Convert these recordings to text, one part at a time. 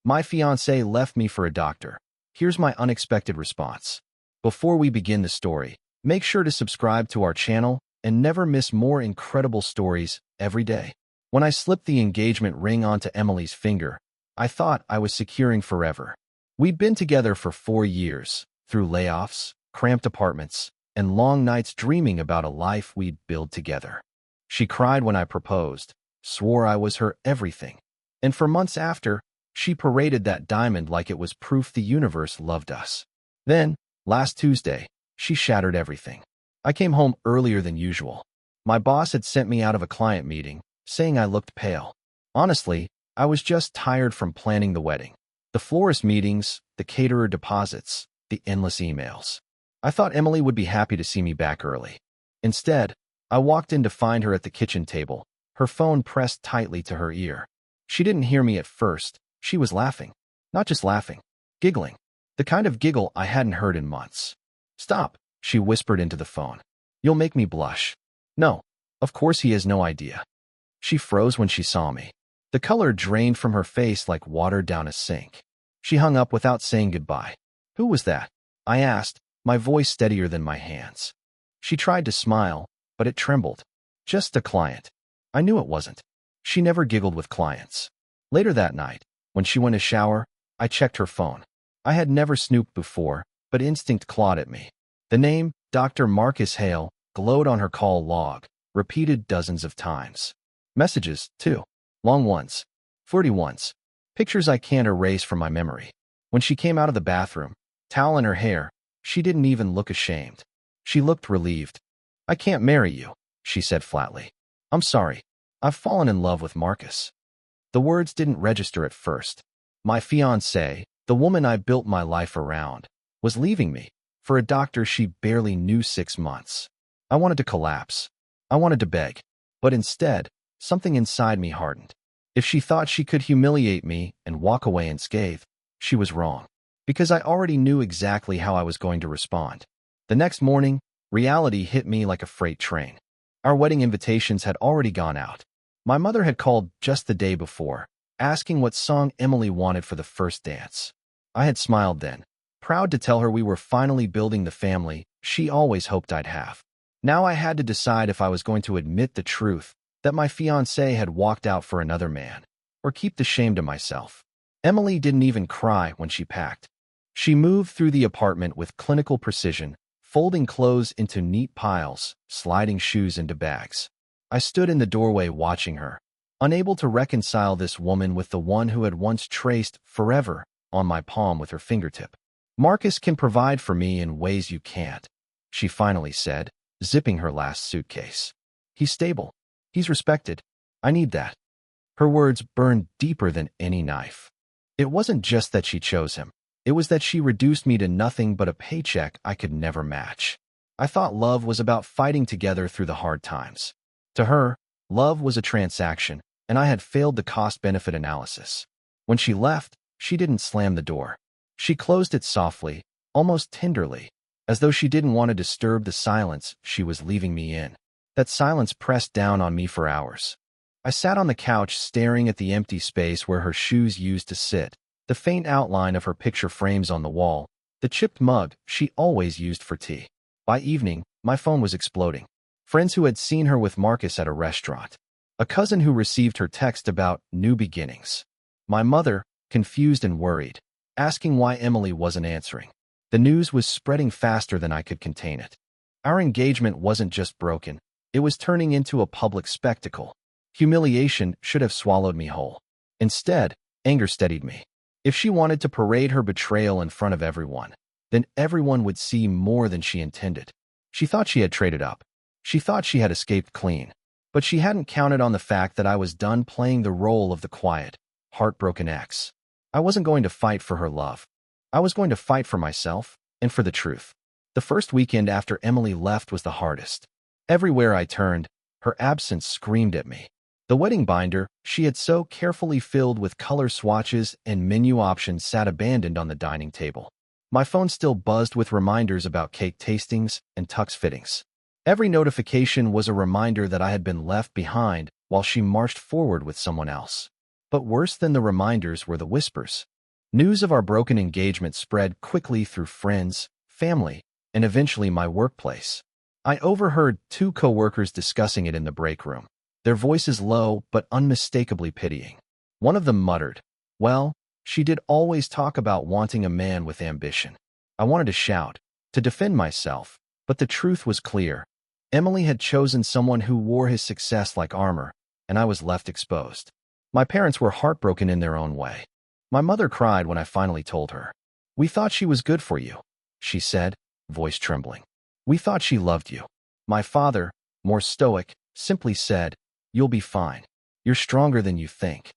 My fiancé left me for a doctor. Here's my unexpected response. Before we begin the story, make sure to subscribe to our channel and never miss more incredible stories every day. When I slipped the engagement ring onto Emily's finger, I thought I was securing forever. We'd been together for 4 years, through layoffs, cramped apartments, and long nights dreaming about a life we'd build together. She cried when I proposed, swore I was her everything, and for months after, she paraded that diamond like it was proof the universe loved us. Then, last Tuesday, she shattered everything. I came home earlier than usual. My boss had sent me out of a client meeting, saying I looked pale. Honestly, I was just tired from planning the wedding. The florist meetings, the caterer deposits, the endless emails. I thought Emily would be happy to see me back early. Instead, I walked in to find her at the kitchen table, her phone pressed tightly to her ear. She didn't hear me at first. She was laughing. Not just laughing, giggling. The kind of giggle I hadn't heard in months. "Stop," she whispered into the phone. "You'll make me blush." No, of course he has no idea. She froze when she saw me. The color drained from her face like water down a sink. She hung up without saying goodbye. "Who was that?" I asked, my voice steadier than my hands. She tried to smile, but it trembled. "Just a client." I knew it wasn't. She never giggled with clients. Later that night, when she went to shower, I checked her phone. I had never snooped before, but instinct clawed at me. The name, Dr. Marcus Hale, glowed on her call log, repeated dozens of times. Messages, too. Long ones. Flirty ones. Pictures I can't erase from my memory. When she came out of the bathroom, towel in her hair, she didn't even look ashamed. She looked relieved. "I can't marry you," she said flatly. "I'm sorry. I've fallen in love with Marcus." The words didn't register at first. My fiancée, the woman I built my life around, was leaving me for a doctor she barely knew 6 months. I wanted to collapse. I wanted to beg. But instead, something inside me hardened. If she thought she could humiliate me and walk away unscathed, she was wrong. Because I already knew exactly how I was going to respond. The next morning, reality hit me like a freight train. Our wedding invitations had already gone out. My mother had called just the day before, asking what song Emily wanted for the first dance. I had smiled then, proud to tell her we were finally building the family she always hoped I'd have. Now I had to decide if I was going to admit the truth that my fiancé had walked out for another man, or keep the shame to myself. Emily didn't even cry when she packed. She moved through the apartment with clinical precision, folding clothes into neat piles, sliding shoes into bags. I stood in the doorway watching her, unable to reconcile this woman with the one who had once traced forever on my palm with her fingertip. "Marcus can provide for me in ways you can't," she finally said, zipping her last suitcase. "He's stable. He's respected. I need that." Her words burned deeper than any knife. It wasn't just that she chose him. It was that she reduced me to nothing but a paycheck I could never match. I thought love was about fighting together through the hard times. To her, love was a transaction, and I had failed the cost-benefit analysis. When she left, she didn't slam the door. She closed it softly, almost tenderly, as though she didn't want to disturb the silence she was leaving me in. That silence pressed down on me for hours. I sat on the couch staring at the empty space where her shoes used to sit, the faint outline of her picture frames on the wall, the chipped mug she always used for tea. By evening, my phone was exploding. Friends who had seen her with Marcus at a restaurant. A cousin who received her text about new beginnings. My mother, confused and worried, asking why Emily wasn't answering. The news was spreading faster than I could contain it. Our engagement wasn't just broken, it was turning into a public spectacle. Humiliation should have swallowed me whole. Instead, anger steadied me. If she wanted to parade her betrayal in front of everyone, then everyone would see more than she intended. She thought she had traded up. She thought she had escaped clean. But she hadn't counted on the fact that I was done playing the role of the quiet, heartbroken ex. I wasn't going to fight for her love. I was going to fight for myself and for the truth. The first weekend after Emily left was the hardest. Everywhere I turned, her absence screamed at me. The wedding binder she had so carefully filled with color swatches and menu options sat abandoned on the dining table. My phone still buzzed with reminders about cake tastings and tux fittings. Every notification was a reminder that I had been left behind while she marched forward with someone else. But worse than the reminders were the whispers. News of our broken engagement spread quickly through friends, family, and eventually my workplace. I overheard two coworkers discussing it in the break room, their voices low but unmistakably pitying. One of them muttered, "Well, she did always talk about wanting a man with ambition." I wanted to shout, to defend myself, but the truth was clear. Emily had chosen someone who wore his success like armor, and I was left exposed. My parents were heartbroken in their own way. My mother cried when I finally told her. "We thought she was good for you," she said, voice trembling. "We thought she loved you." My father, more stoic, simply said, "You'll be fine. You're stronger than you think."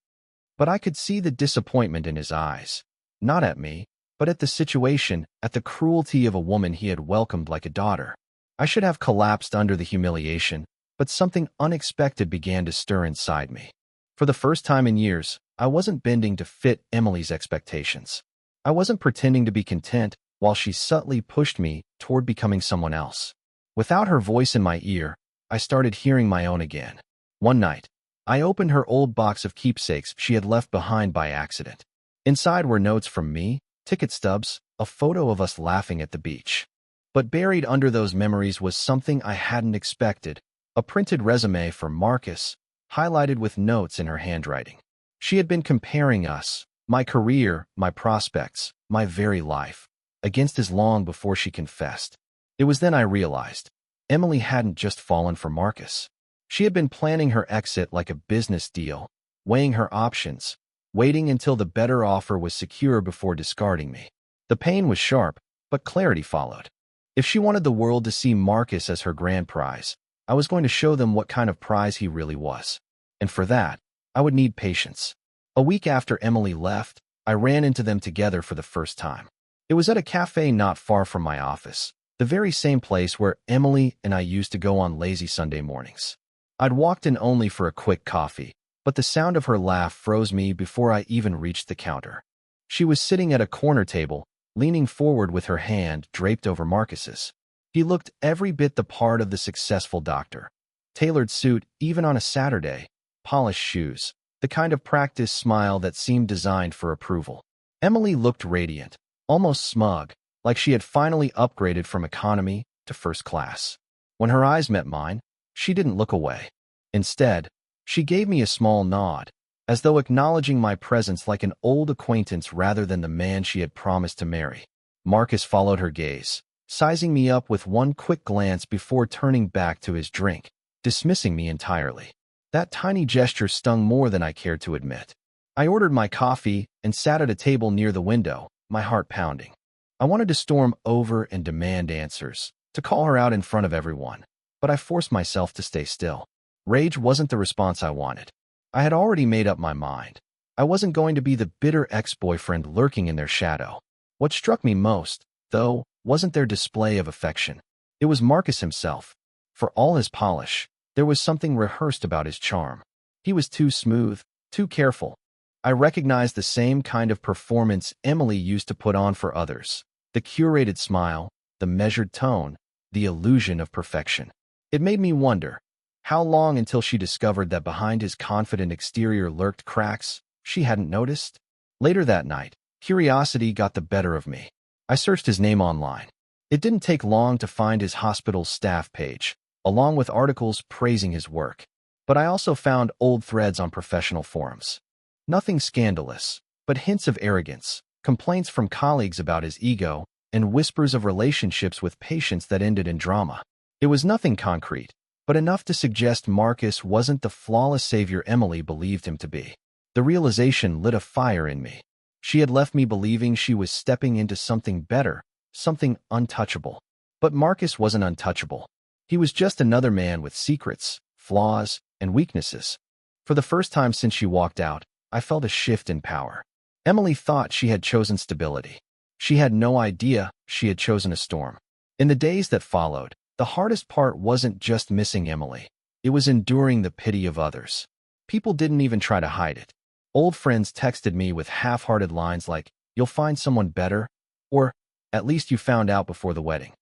But I could see the disappointment in his eyes, not at me, but at the situation, at the cruelty of a woman he had welcomed like a daughter. I should have collapsed under the humiliation, but something unexpected began to stir inside me. For the first time in years, I wasn't bending to fit Emily's expectations. I wasn't pretending to be content while she subtly pushed me toward becoming someone else. Without her voice in my ear, I started hearing my own again. One night, I opened her old box of keepsakes she had left behind by accident. Inside were notes from me, ticket stubs, a photo of us laughing at the beach. But buried under those memories was something I hadn't expected, a printed resume for Marcus, highlighted with notes in her handwriting. She had been comparing us, my career, my prospects, my very life, against his long before she confessed. It was then I realized, Emily hadn't just fallen for Marcus. She had been planning her exit like a business deal, weighing her options, waiting until the better offer was secure before discarding me. The pain was sharp, but clarity followed. If she wanted the world to see Marcus as her grand prize, I was going to show them what kind of prize he really was. And for that, I would need patience. A week after Emily left, I ran into them together for the first time. It was at a cafe not far from my office, the very same place where Emily and I used to go on lazy Sunday mornings. I'd walked in only for a quick coffee, but the sound of her laugh froze me before I even reached the counter. She was sitting at a corner table, leaning forward with her hand draped over Marcus's. He looked every bit the part of the successful doctor. Tailored suit, even on a Saturday, polished shoes, the kind of practiced smile that seemed designed for approval. Emily looked radiant, almost smug, like she had finally upgraded from economy to first class. When her eyes met mine, she didn't look away. Instead, she gave me a small nod, as though acknowledging my presence like an old acquaintance rather than the man she had promised to marry. Marcus followed her gaze, sizing me up with one quick glance before turning back to his drink, dismissing me entirely. That tiny gesture stung more than I cared to admit. I ordered my coffee and sat at a table near the window, my heart pounding. I wanted to storm over and demand answers, to call her out in front of everyone, but I forced myself to stay still. Rage wasn't the response I wanted. I had already made up my mind. I wasn't going to be the bitter ex-boyfriend lurking in their shadow. What struck me most, though, wasn't their display of affection. It was Marcus himself. For all his polish, there was something rehearsed about his charm. He was too smooth, too careful. I recognized the same kind of performance Emily used to put on for others. The curated smile, the measured tone, the illusion of perfection. It made me wonder, how long until she discovered that behind his confident exterior lurked cracks she hadn't noticed? Later that night, curiosity got the better of me. I searched his name online. It didn't take long to find his hospital's staff page, along with articles praising his work. But I also found old threads on professional forums. Nothing scandalous, but hints of arrogance, complaints from colleagues about his ego, and whispers of relationships with patients that ended in drama. It was nothing concrete, but enough to suggest Marcus wasn't the flawless savior Emily believed him to be. The realization lit a fire in me. She had left me believing she was stepping into something better, something untouchable. But Marcus wasn't untouchable. He was just another man with secrets, flaws, and weaknesses. For the first time since she walked out, I felt a shift in power. Emily thought she had chosen stability. She had no idea she had chosen a storm. In the days that followed, the hardest part wasn't just missing Emily. It was enduring the pity of others. People didn't even try to hide it. Old friends texted me with half-hearted lines like, "You'll find someone better," or, "At least you found out before the wedding."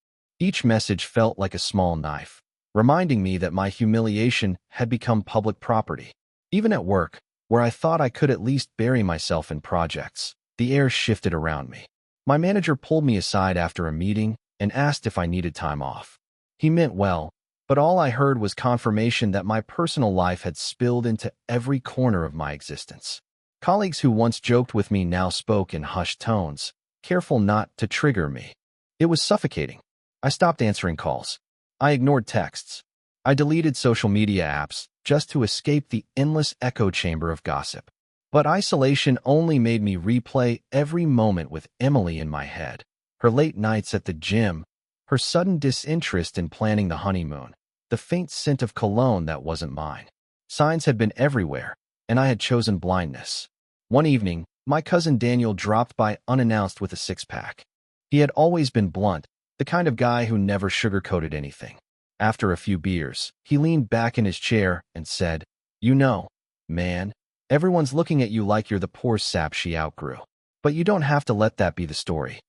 Each message felt like a small knife, reminding me that my humiliation had become public property. Even at work, where I thought I could at least bury myself in projects, The air shifted around me. My manager pulled me aside after a meeting and asked if I needed time off. He meant well, but all I heard was confirmation that my personal life had spilled into every corner of my existence. Colleagues who once joked with me now spoke in hushed tones, careful not to trigger me. It was suffocating. I stopped answering calls. I ignored texts. I deleted social media apps just to escape the endless echo chamber of gossip. But isolation only made me replay every moment with Emily in my head. Her late nights at the gym, her sudden disinterest in planning the honeymoon, the faint scent of cologne that wasn't mine. Signs had been everywhere, and I had chosen blindness. One evening, my cousin Daniel dropped by unannounced with a six-pack. He had always been blunt, the kind of guy who never sugarcoated anything. After a few beers, he leaned back in his chair and said, "You know, man, everyone's looking at you like you're the poor sap she outgrew. But you don't have to let that be the story."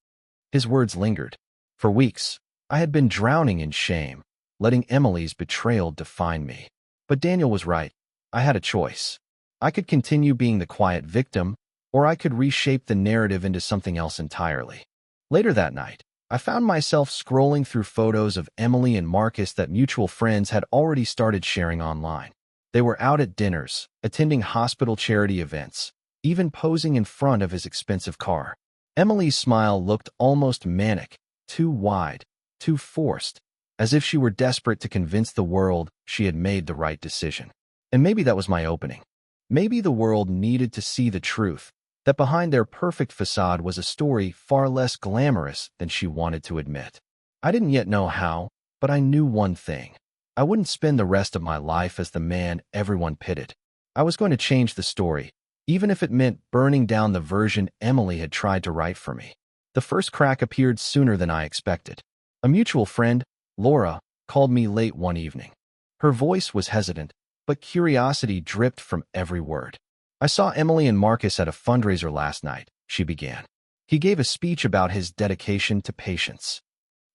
His words lingered. For weeks, I had been drowning in shame, letting Emily's betrayal define me. But Daniel was right. I had a choice. I could continue being the quiet victim, or I could reshape the narrative into something else entirely. Later that night, I found myself scrolling through photos of Emily and Marcus that mutual friends had already started sharing online. They were out at dinners, attending hospital charity events, even posing in front of his expensive car. Emily's smile looked almost manic, too wide, too forced, as if she were desperate to convince the world she had made the right decision. And maybe that was my opening. Maybe the world needed to see the truth, that behind their perfect facade was a story far less glamorous than she wanted to admit. I didn't yet know how, but I knew one thing. I wouldn't spend the rest of my life as the man everyone pitied. I was going to change the story, even if it meant burning down the version Emily had tried to write for me. The first crack appeared sooner than I expected. A mutual friend, Laura, called me late one evening. Her voice was hesitant, but curiosity dripped from every word. "I saw Emily and Marcus at a fundraiser last night," she began. "He gave a speech about his dedication to patients.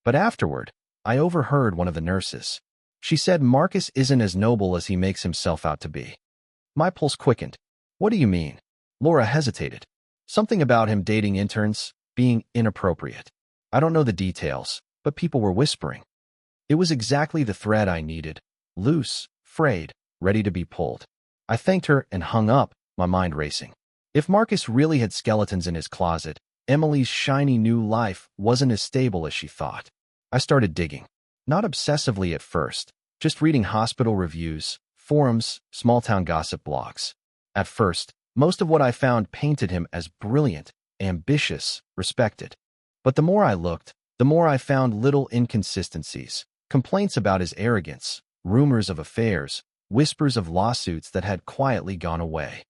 But afterward, I overheard one of the nurses. She said Marcus isn't as noble as he makes himself out to be." My pulse quickened. "What do you mean?" Laura hesitated. "Something about him dating interns, being inappropriate. I don't know the details, but people were whispering." It was exactly the thread I needed, loose, frayed, ready to be pulled. I thanked her and hung up, my mind racing. If Marcus really had skeletons in his closet, Emily's shiny new life wasn't as stable as she thought. I started digging. Not obsessively at first, just reading hospital reviews, forums, small-town gossip blogs. At first, most of what I found painted him as brilliant, ambitious, respected. But the more I looked, the more I found little inconsistencies, complaints about his arrogance, rumors of affairs, whispers of lawsuits that had quietly gone away.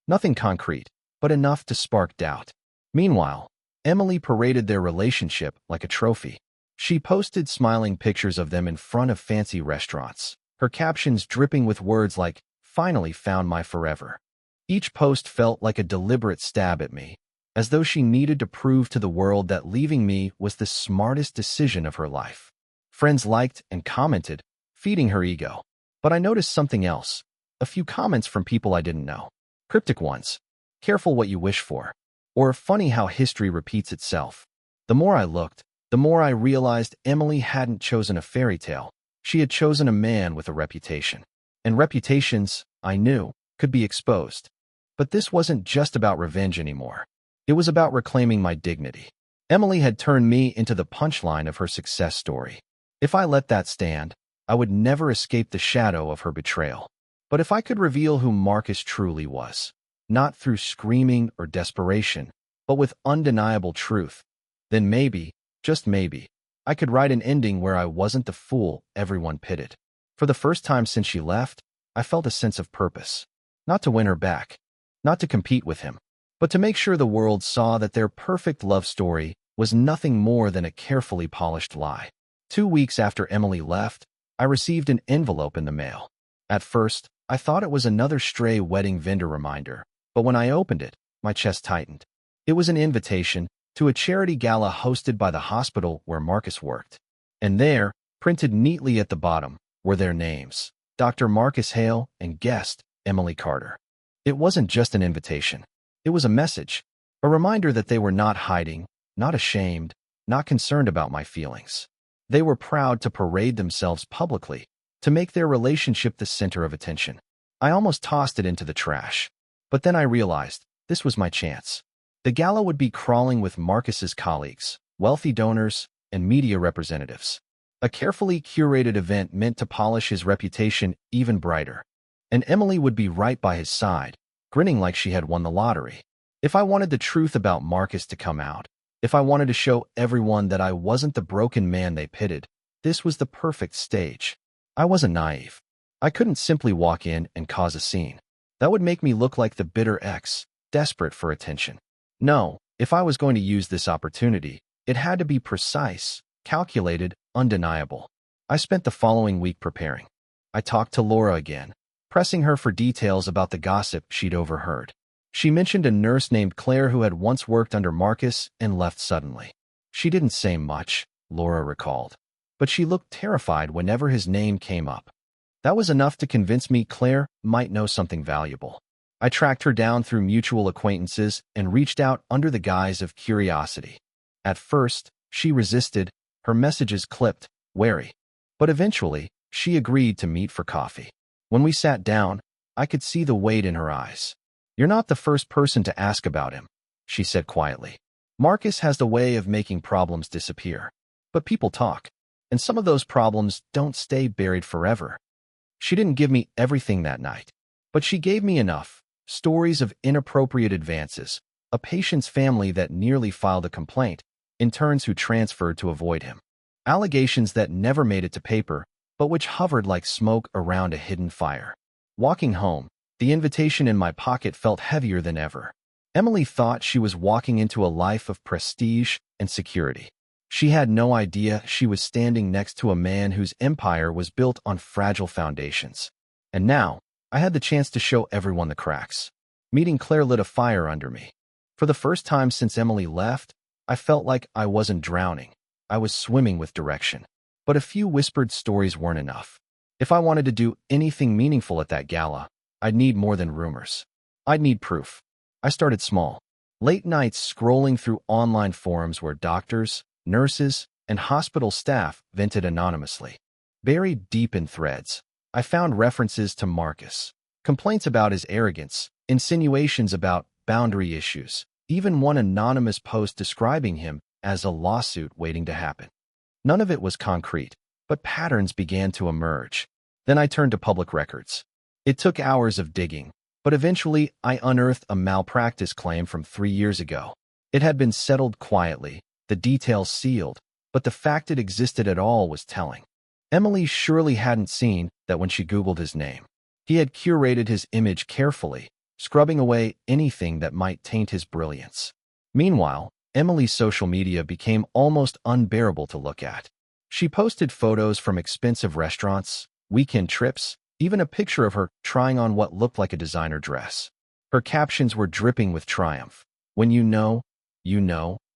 Nothing concrete, but enough to spark doubt. Meanwhile, Emily paraded their relationship like a trophy. She posted smiling pictures of them in front of fancy restaurants, her captions dripping with words like, "Finally found my forever." Each post felt like a deliberate stab at me, as though she needed to prove to the world that leaving me was the smartest decision of her life. Friends liked and commented, feeding her ego. But I noticed something else. A few comments from people I didn't know. Cryptic ones. "Careful what you wish for." Or "Funny how history repeats itself." The more I looked, the more I realized Emily hadn't chosen a fairy tale. She had chosen a man with a reputation. And reputations, I knew, could be exposed. But this wasn't just about revenge anymore. It was about reclaiming my dignity. Emily had turned me into the punchline of her success story. If I let that stand, I would never escape the shadow of her betrayal. But if I could reveal who Marcus truly was, not through screaming or desperation, but with undeniable truth, then maybe, just maybe, I could write an ending where I wasn't the fool everyone pitied. For the first time since she left, I felt a sense of purpose. Not to win her back, not to compete with him, but to make sure the world saw that their perfect love story was nothing more than a carefully polished lie. 2 weeks after Emily left, I received an envelope in the mail. At first, I thought it was another stray wedding vendor reminder, but when I opened it, my chest tightened. It was an invitation to a charity gala hosted by the hospital where Marcus worked. And there, printed neatly at the bottom, were their names: Dr. Marcus Hale and guest Emily Carter. It wasn't just an invitation. It was a message. A reminder that they were not hiding, not ashamed, not concerned about my feelings. They were proud to parade themselves publicly, to make their relationship the center of attention. I almost tossed it into the trash. But then I realized, this was my chance. The gala would be crawling with Marcus's colleagues, wealthy donors, and media representatives. A carefully curated event meant to polish his reputation even brighter. And Emily would be right by his side, grinning like she had won the lottery. If I wanted the truth about Marcus to come out, if I wanted to show everyone that I wasn't the broken man they pitted, this was the perfect stage. I wasn't naive. I couldn't simply walk in and cause a scene. That would make me look like the bitter ex, desperate for attention. No, if I was going to use this opportunity, it had to be precise, calculated, undeniable. I spent the following week preparing. I talked to Laura again, pressing her for details about the gossip she'd overheard. She mentioned a nurse named Claire who had once worked under Marcus and left suddenly. She didn't say much, Laura recalled, but she looked terrified whenever his name came up. That was enough to convince me Claire might know something valuable. I tracked her down through mutual acquaintances and reached out under the guise of curiosity. At first, she resisted, her messages clipped, wary. But eventually, she agreed to meet for coffee. When we sat down, I could see the weight in her eyes. "You're not the first person to ask about him," she said quietly. "Marcus has the way of making problems disappear. But people talk, and some of those problems don't stay buried forever." She didn't give me everything that night, but she gave me enough. Stories of inappropriate advances, a patient's family that nearly filed a complaint, interns who transferred to avoid him, allegations that never made it to paper, but which hovered like smoke around a hidden fire. Walking home, the invitation in my pocket felt heavier than ever. Emily thought she was walking into a life of prestige and security. She had no idea she was standing next to a man whose empire was built on fragile foundations. And now, I had the chance to show everyone the cracks. Meeting Claire lit a fire under me. For the first time since Emily left, I felt like I wasn't drowning. I was swimming with direction. But a few whispered stories weren't enough. If I wanted to do anything meaningful at that gala, I'd need more than rumors. I'd need proof. I started small. Late nights scrolling through online forums where doctors, nurses, and hospital staff vented anonymously. Buried deep in threads, I found references to Marcus, complaints about his arrogance, insinuations about boundary issues, even one anonymous post describing him as a lawsuit waiting to happen. None of it was concrete, but patterns began to emerge. Then I turned to public records. It took hours of digging, but eventually I unearthed a malpractice claim from 3 years ago. It had been settled quietly, the details sealed, but the fact it existed at all was telling. Emily surely hadn't seen that when she Googled his name. He had curated his image carefully, scrubbing away anything that might taint his brilliance. Meanwhile, Emily's social media became almost unbearable to look at. She posted photos from expensive restaurants, weekend trips, even a picture of her trying on what looked like a designer dress. Her captions were dripping with triumph. "When you know,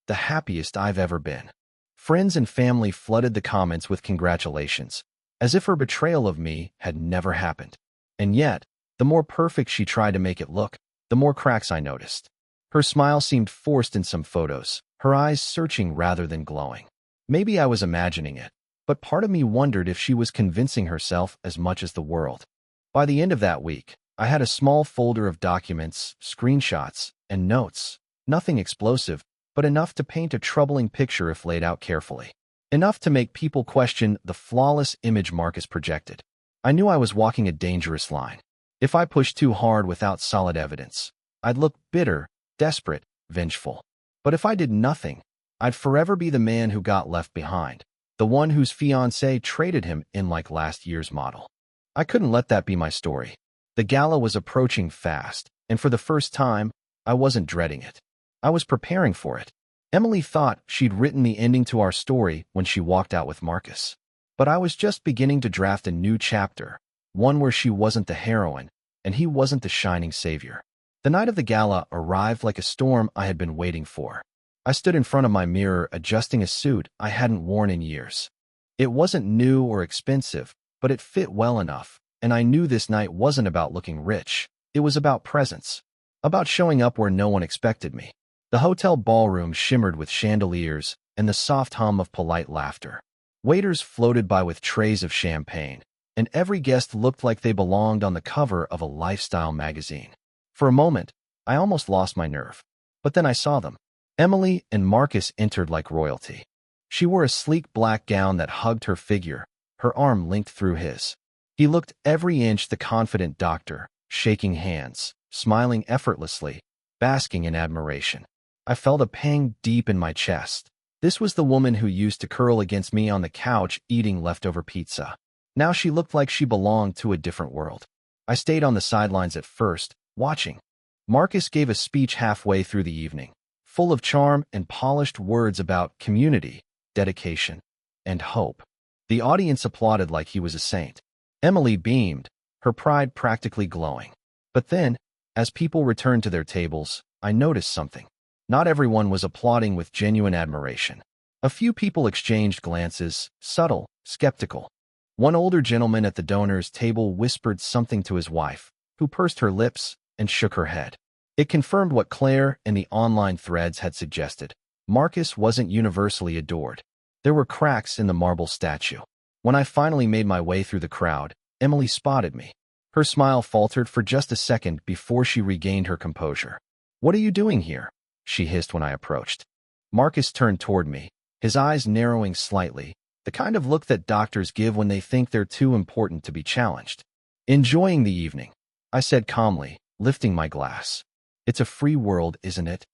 the happiest I've ever been." Friends and family flooded the comments with congratulations, as if her betrayal of me had never happened. And yet, the more perfect she tried to make it look, the more cracks I noticed. Her smile seemed forced in some photos, her eyes searching rather than glowing. Maybe I was imagining it, but part of me wondered if she was convincing herself as much as the world. By the end of that week, I had a small folder of documents, screenshots, and notes. Nothing explosive, but enough to paint a troubling picture if laid out carefully. Enough to make people question the flawless image Marcus projected. I knew I was walking a dangerous line. If I pushed too hard without solid evidence, I'd look bitter, desperate, vengeful. But if I did nothing, I'd forever be the man who got left behind, the one whose fiancée traded him in like last year's model. I couldn't let that be my story. The gala was approaching fast, and for the first time, I wasn't dreading it. I was preparing for it. Emily thought she'd written the ending to our story when she walked out with Marcus. But I was just beginning to draft a new chapter, one where she wasn't the heroine, and he wasn't the shining savior. The night of the gala arrived like a storm I had been waiting for. I stood in front of my mirror adjusting a suit I hadn't worn in years. It wasn't new or expensive, but it fit well enough, and I knew this night wasn't about looking rich. It was about presence, about showing up where no one expected me. The hotel ballroom shimmered with chandeliers and the soft hum of polite laughter. Waiters floated by with trays of champagne, and every guest looked like they belonged on the cover of a lifestyle magazine. For a moment, I almost lost my nerve. But then I saw them. Emily and Marcus entered like royalty. She wore a sleek black gown that hugged her figure, her arm linked through his. He looked every inch the confident doctor, shaking hands, smiling effortlessly, basking in admiration. I felt a pang deep in my chest. This was the woman who used to curl against me on the couch eating leftover pizza. Now she looked like she belonged to a different world. I stayed on the sidelines at first, watching. Marcus gave a speech halfway through the evening, full of charm and polished words about community, dedication, and hope. The audience applauded like he was a saint. Emily beamed, her pride practically glowing. But then, as people returned to their tables, I noticed something. Not everyone was applauding with genuine admiration. A few people exchanged glances, subtle, skeptical. One older gentleman at the donors' table whispered something to his wife, who pursed her lips and shook her head. It confirmed what Claire and the online threads had suggested. Marcus wasn't universally adored. There were cracks in the marble statue. When I finally made my way through the crowd, Emily spotted me. Her smile faltered for just a second before she regained her composure. "What are you doing here?" she hissed when I approached. Marcus turned toward me, his eyes narrowing slightly, the kind of look that doctors give when they think they're too important to be challenged. "Enjoying the evening," I said calmly, lifting my glass. "It's a free world, isn't it?"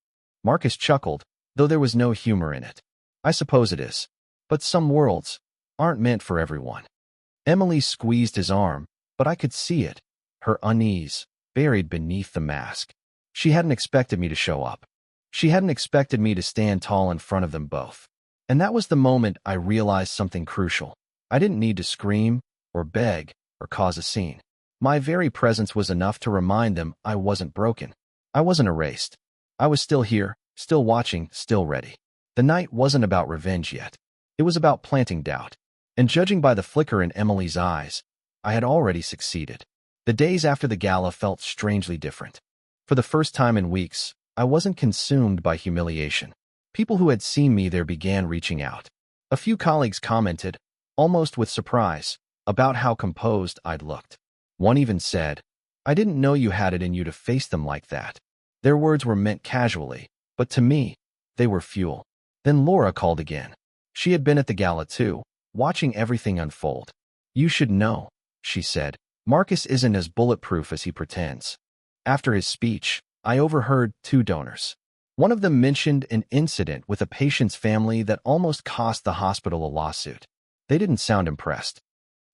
Marcus chuckled, though there was no humor in it. "I suppose it is. But some worlds aren't meant for everyone." Emily squeezed his arm, but I could see it, her unease, buried beneath the mask. She hadn't expected me to show up. She hadn't expected me to stand tall in front of them both. And that was the moment I realized something crucial. I didn't need to scream, or beg, or cause a scene. My very presence was enough to remind them I wasn't broken. I wasn't erased. I was still here, still watching, still ready. The night wasn't about revenge yet. It was about planting doubt. And judging by the flicker in Emily's eyes, I had already succeeded. The days after the gala felt strangely different. For the first time in weeks, I wasn't consumed by humiliation. People who had seen me there began reaching out. A few colleagues commented, almost with surprise, about how composed I'd looked. One even said, "I didn't know you had it in you to face them like that." Their words were meant casually, but to me, they were fuel. Then Laura called again. She had been at the gala too, watching everything unfold. "You should know," she said. "Marcus isn't as bulletproof as he pretends." After his speech, I overheard two donors. One of them mentioned an incident with a patient's family that almost cost the hospital a lawsuit. They didn't sound impressed.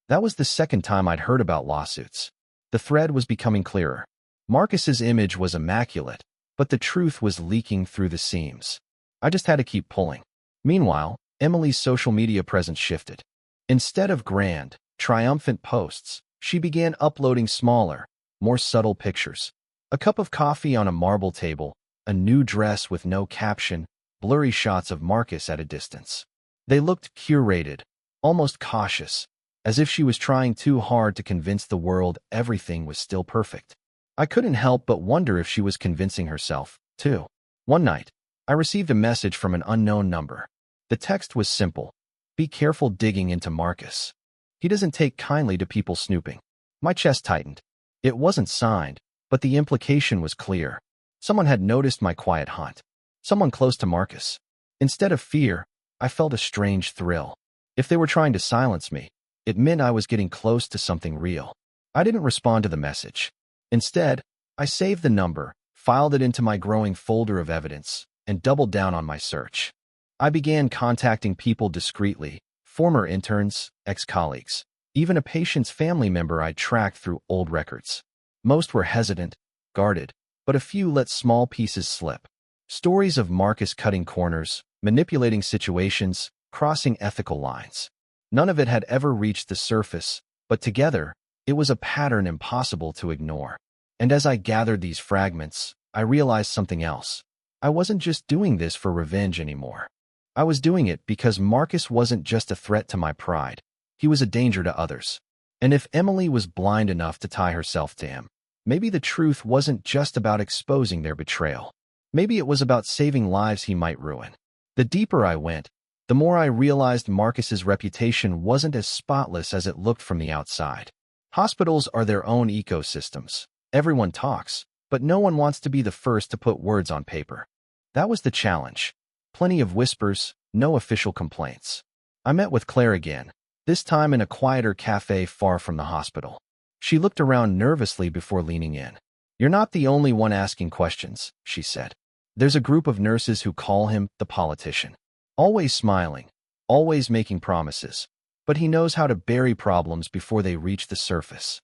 That was the second time I'd heard about lawsuits. The thread was becoming clearer. Marcus's image was immaculate, but the truth was leaking through the seams. I just had to keep pulling. Meanwhile, Emily's social media presence shifted. Instead of grand, triumphant posts, she began uploading smaller, more subtle pictures. A cup of coffee on a marble table, a new dress with no caption, blurry shots of Marcus at a distance. They looked curated, almost cautious, as if she was trying too hard to convince the world everything was still perfect. I couldn't help but wonder if she was convincing herself, too. One night, I received a message from an unknown number. The text was simple: "Be careful digging into Marcus. He doesn't take kindly to people snooping." My chest tightened. It wasn't signed, but the implication was clear. Someone had noticed my quiet hunt. Someone close to Marcus. Instead of fear, I felt a strange thrill. If they were trying to silence me, it meant I was getting close to something real. I didn't respond to the message. Instead, I saved the number, filed it into my growing folder of evidence, and doubled down on my search. I began contacting people discreetly, former interns, ex-colleagues, even a patient's family member I'd tracked through old records. Most were hesitant, guarded, but a few let small pieces slip. Stories of Marcus cutting corners, manipulating situations, crossing ethical lines. None of it had ever reached the surface, but together, it was a pattern impossible to ignore. And as I gathered these fragments, I realized something else. I wasn't just doing this for revenge anymore. I was doing it because Marcus wasn't just a threat to my pride. He was a danger to others. And if Emily was blind enough to tie herself to him, maybe the truth wasn't just about exposing their betrayal. Maybe it was about saving lives he might ruin. The deeper I went, the more I realized Marcus's reputation wasn't as spotless as it looked from the outside. Hospitals are their own ecosystems. Everyone talks, but no one wants to be the first to put words on paper. That was the challenge. Plenty of whispers, no official complaints. I met with Claire again, this time in a quieter cafe far from the hospital. She looked around nervously before leaning in. "You're not the only one asking questions," she said. "There's a group of nurses who call him the politician. Always smiling, always making promises, but he knows how to bury problems before they reach the surface."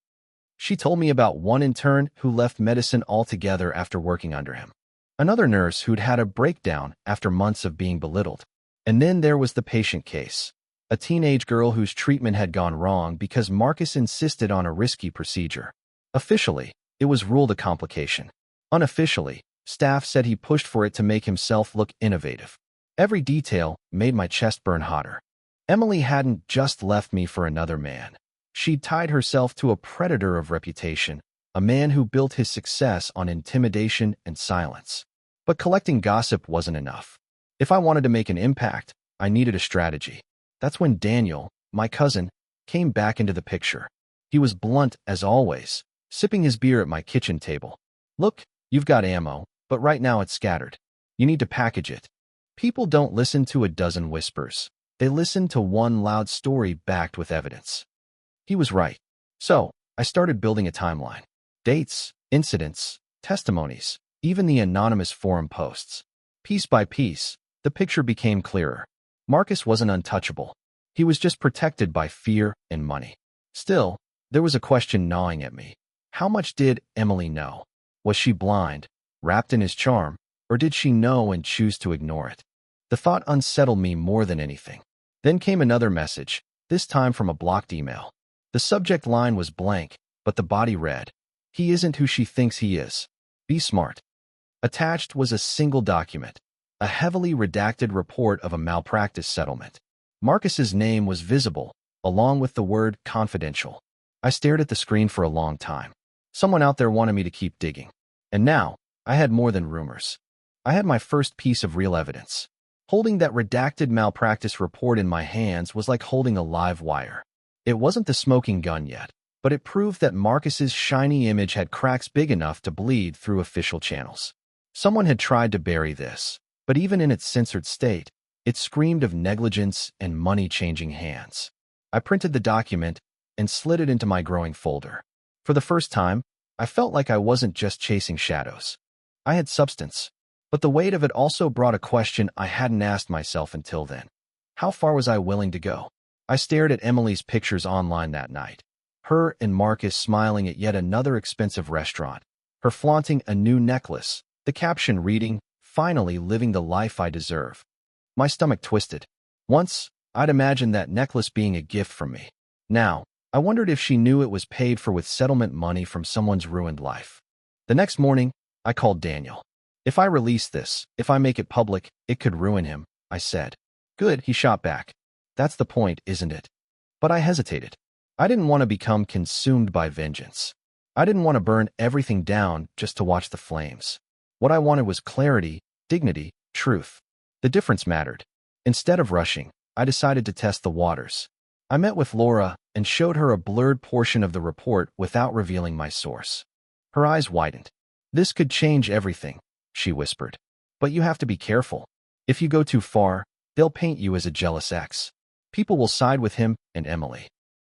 She told me about one intern who left medicine altogether after working under him. Another nurse who'd had a breakdown after months of being belittled. And then there was the patient case. A teenage girl whose treatment had gone wrong because Marcus insisted on a risky procedure. Officially, it was ruled a complication. Unofficially, staff said he pushed for it to make himself look innovative. Every detail made my chest burn hotter. Emily hadn't just left me for another man. She'd tied herself to a predator of reputation, a man who built his success on intimidation and silence. But collecting gossip wasn't enough. If I wanted to make an impact, I needed a strategy. That's when Daniel, my cousin, came back into the picture. He was blunt as always, sipping his beer at my kitchen table. "Look, you've got ammo, but right now it's scattered. You need to package it." People don't listen to a dozen whispers. They listen to one loud story backed with evidence. He was right. So, I started building a timeline. Dates, incidents, testimonies, even the anonymous forum posts. Piece by piece, the picture became clearer. Marcus wasn't untouchable. He was just protected by fear and money. Still, there was a question gnawing at me. How much did Emily know? Was she blind, wrapped in his charm, or did she know and choose to ignore it? The thought unsettled me more than anything. Then came another message, this time from a blocked email. The subject line was blank, but the body read, "He isn't who she thinks he is. Be smart." Attached was a single document, a heavily redacted report of a malpractice settlement. Marcus's name was visible, along with the word confidential. I stared at the screen for a long time. Someone out there wanted me to keep digging. And now, I had more than rumors. I had my first piece of real evidence. Holding that redacted malpractice report in my hands was like holding a live wire. It wasn't the smoking gun yet, but it proved that Marcus's shiny image had cracks big enough to bleed through official channels. Someone had tried to bury this, but even in its censored state, it screamed of negligence and money changing hands. I printed the document and slid it into my growing folder. For the first time, I felt like I wasn't just chasing shadows. I had substance, but the weight of it also brought a question I hadn't asked myself until then. How far was I willing to go? I stared at Emily's pictures online that night. Her and Marcus smiling at yet another expensive restaurant. Her flaunting a new necklace, the caption reading, "Finally living the life I deserve." My stomach twisted. Once, I'd imagined that necklace being a gift from me. Now, I wondered if she knew it was paid for with settlement money from someone's ruined life. The next morning, I called Daniel. "If I release this, if I make it public, it could ruin him," I said. "Good," he shot back. "That's the point, isn't it?" But I hesitated. I didn't want to become consumed by vengeance. I didn't want to burn everything down just to watch the flames. What I wanted was clarity, dignity, truth. The difference mattered. Instead of rushing, I decided to test the waters. I met with Laura and showed her a blurred portion of the report without revealing my source. Her eyes widened. "This could change everything," she whispered. "But you have to be careful. If you go too far, they'll paint you as a jealous ex. People will side with him and Emily."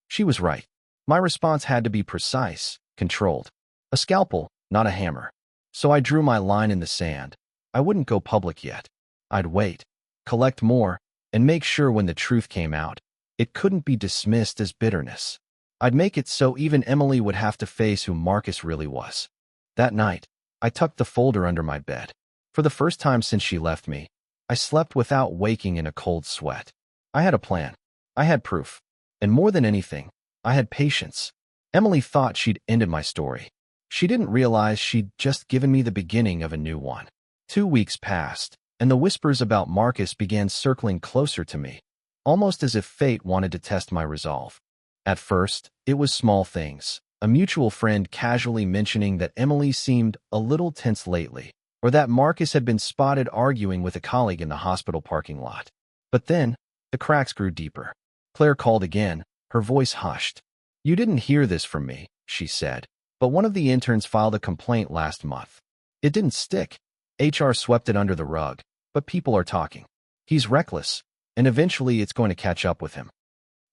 She was right. My response had to be precise, controlled. A scalpel, not a hammer. So I drew my line in the sand. I wouldn't go public yet. I'd wait, collect more, and make sure when the truth came out, it couldn't be dismissed as bitterness. I'd make it so even Emily would have to face who Marcus really was. That night, I tucked the folder under my bed. For the first time since she left me, I slept without waking in a cold sweat. I had a plan. I had proof. And more than anything, I had patience. Emily thought she'd ended my story. She didn't realize she'd just given me the beginning of a new one. 2 weeks passed, and the whispers about Marcus began circling closer to me, almost as if fate wanted to test my resolve. At first, it was small things. A mutual friend casually mentioning that Emily seemed a little tense lately, or that Marcus had been spotted arguing with a colleague in the hospital parking lot. But then, the cracks grew deeper. Claire called again, her voice hushed. "You didn't hear this from me," she said, "but one of the interns filed a complaint last month. It didn't stick. HR swept it under the rug, but people are talking. He's reckless, and eventually it's going to catch up with him."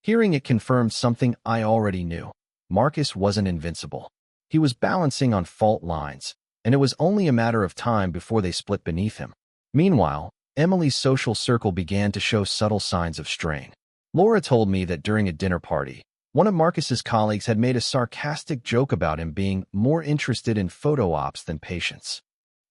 Hearing it confirmed something I already knew. Marcus wasn't invincible. He was balancing on fault lines, and it was only a matter of time before they split beneath him. Meanwhile, Emily's social circle began to show subtle signs of strain. Laura told me that during a dinner party, one of Marcus's colleagues had made a sarcastic joke about him being more interested in photo ops than patients.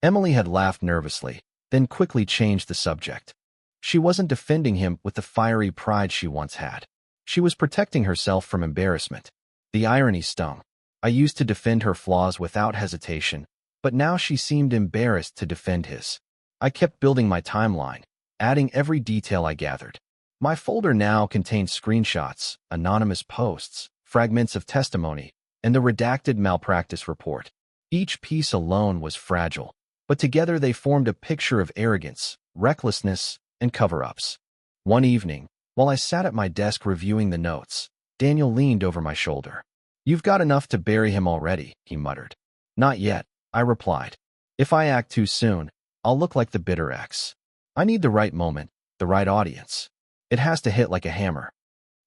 Emily had laughed nervously, then quickly changed the subject. She wasn't defending him with the fiery pride she once had. She was protecting herself from embarrassment. The irony stung. I used to defend her flaws without hesitation, but now she seemed embarrassed to defend his. I kept building my timeline, adding every detail I gathered. My folder now contained screenshots, anonymous posts, fragments of testimony, and the redacted malpractice report. Each piece alone was fragile, but together they formed a picture of arrogance, recklessness, and cover-ups. One evening, while I sat at my desk reviewing the notes, Daniel leaned over my shoulder. "You've got enough to bury him already," he muttered. "Not yet," I replied. "If I act too soon, I'll look like the bitter ex. I need the right moment, the right audience. It has to hit like a hammer."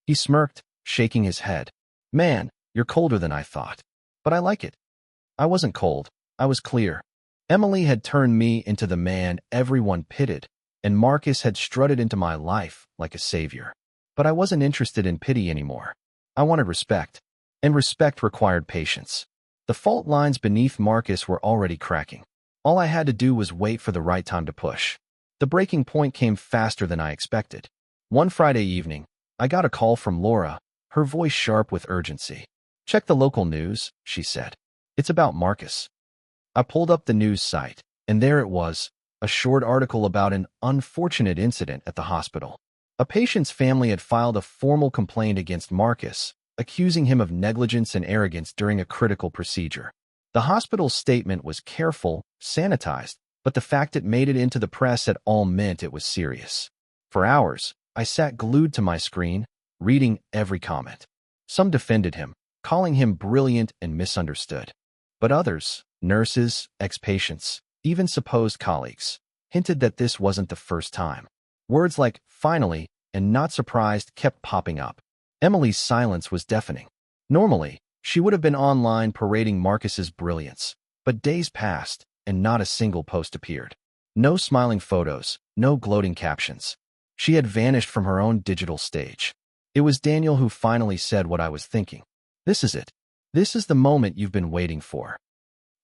He smirked, shaking his head. "Man, you're colder than I thought. But I like it." I wasn't cold. I was clear. Emily had turned me into the man everyone pitied, and Marcus had strutted into my life like a savior. But I wasn't interested in pity anymore. I wanted respect, and respect required patience. The fault lines beneath Marcus were already cracking. All I had to do was wait for the right time to push. The breaking point came faster than I expected. One Friday evening, I got a call from Laura, her voice sharp with urgency. "Check the local news," she said. "It's about Marcus." I pulled up the news site, and there it was, a short article about an unfortunate incident at the hospital. A patient's family had filed a formal complaint against Marcus, accusing him of negligence and arrogance during a critical procedure. The hospital's statement was careful, sanitized, but the fact it made it into the press at all meant it was serious. For hours, I sat glued to my screen, reading every comment. Some defended him, calling him brilliant and misunderstood. But others, nurses, ex-patients, even supposed colleagues, hinted that this wasn't the first time. Words like "finally" and "not surprised" kept popping up. Emily's silence was deafening. Normally, she would have been online parading Marcus's brilliance, but days passed, and not a single post appeared. No smiling photos, no gloating captions. She had vanished from her own digital stage. It was Daniel who finally said what I was thinking. "This is it. This is the moment you've been waiting for."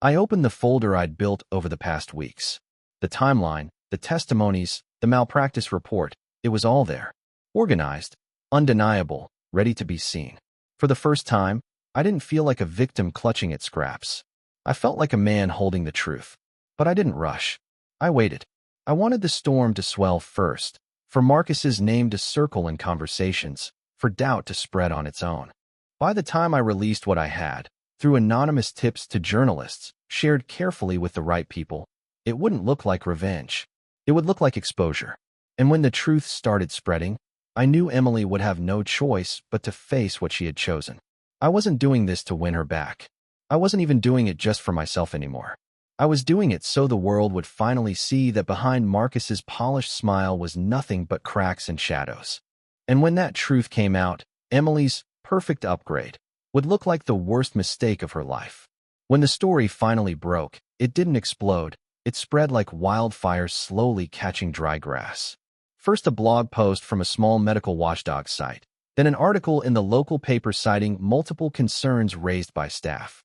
I opened the folder I'd built over the past weeks. The timeline, the testimonies, the malpractice report, it was all there. Organized, undeniable, ready to be seen. For the first time, I didn't feel like a victim clutching at scraps. I felt like a man holding the truth. But I didn't rush. I waited. I wanted the storm to swell first, for Marcus's name to circle in conversations, for doubt to spread on its own. By the time I released what I had, through anonymous tips to journalists, shared carefully with the right people, it wouldn't look like revenge. It would look like exposure. And when the truth started spreading, I knew Emily would have no choice but to face what she had chosen. I wasn't doing this to win her back. I wasn't even doing it just for myself anymore. I was doing it so the world would finally see that behind Marcus's polished smile was nothing but cracks and shadows. And when that truth came out, Emily's perfect upgrade would look like the worst mistake of her life. When the story finally broke, it didn't explode. It spread like wildfire, slowly catching dry grass. First a blog post from a small medical watchdog site, then an article in the local paper citing multiple concerns raised by staff.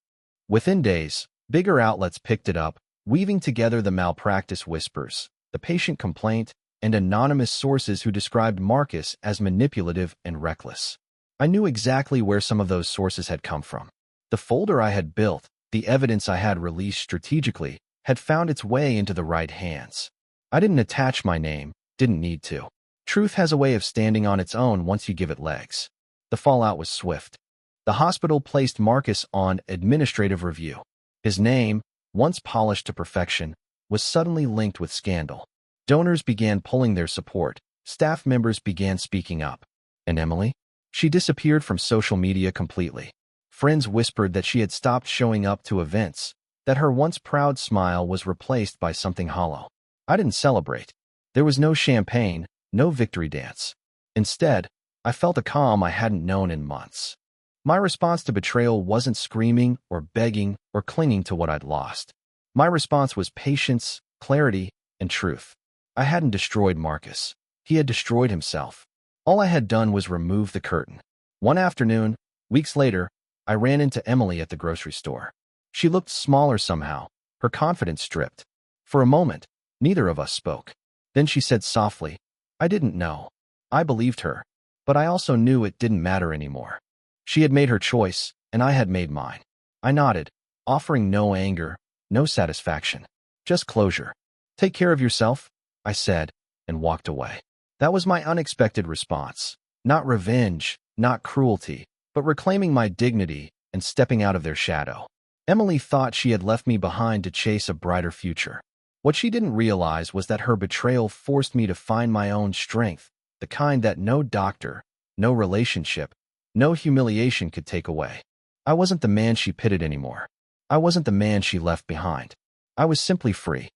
Within days, bigger outlets picked it up, weaving together the malpractice whispers, the patient complaint, and anonymous sources who described Marcus as manipulative and reckless. I knew exactly where some of those sources had come from. The folder I had built, the evidence I had released strategically, had found its way into the right hands. I didn't attach my name, didn't need to. Truth has a way of standing on its own once you give it legs. The fallout was swift. The hospital placed Marcus on administrative review. His name, once polished to perfection, was suddenly linked with scandal. Donors began pulling their support, staff members began speaking up. And Emily? She disappeared from social media completely. Friends whispered that she had stopped showing up to events, that her once proud smile was replaced by something hollow. I didn't celebrate. There was no champagne, no victory dance. Instead, I felt a calm I hadn't known in months. My response to betrayal wasn't screaming or begging or clinging to what I'd lost. My response was patience, clarity, and truth. I hadn't destroyed Marcus. He had destroyed himself. All I had done was remove the curtain. One afternoon, weeks later, I ran into Emily at the grocery store. She looked smaller somehow, her confidence stripped. For a moment, neither of us spoke. Then she said softly, "I didn't know." I believed her, but I also knew it didn't matter anymore. She had made her choice, and I had made mine. I nodded, offering no anger, no satisfaction, just closure. "Take care of yourself," I said, and walked away. That was my unexpected response. Not revenge, not cruelty, but reclaiming my dignity and stepping out of their shadow. Emily thought she had left me behind to chase a brighter future. What she didn't realize was that her betrayal forced me to find my own strength, the kind that no doctor, no relationship, no humiliation could take away. I wasn't the man she pitted anymore. I wasn't the man she left behind. I was simply free.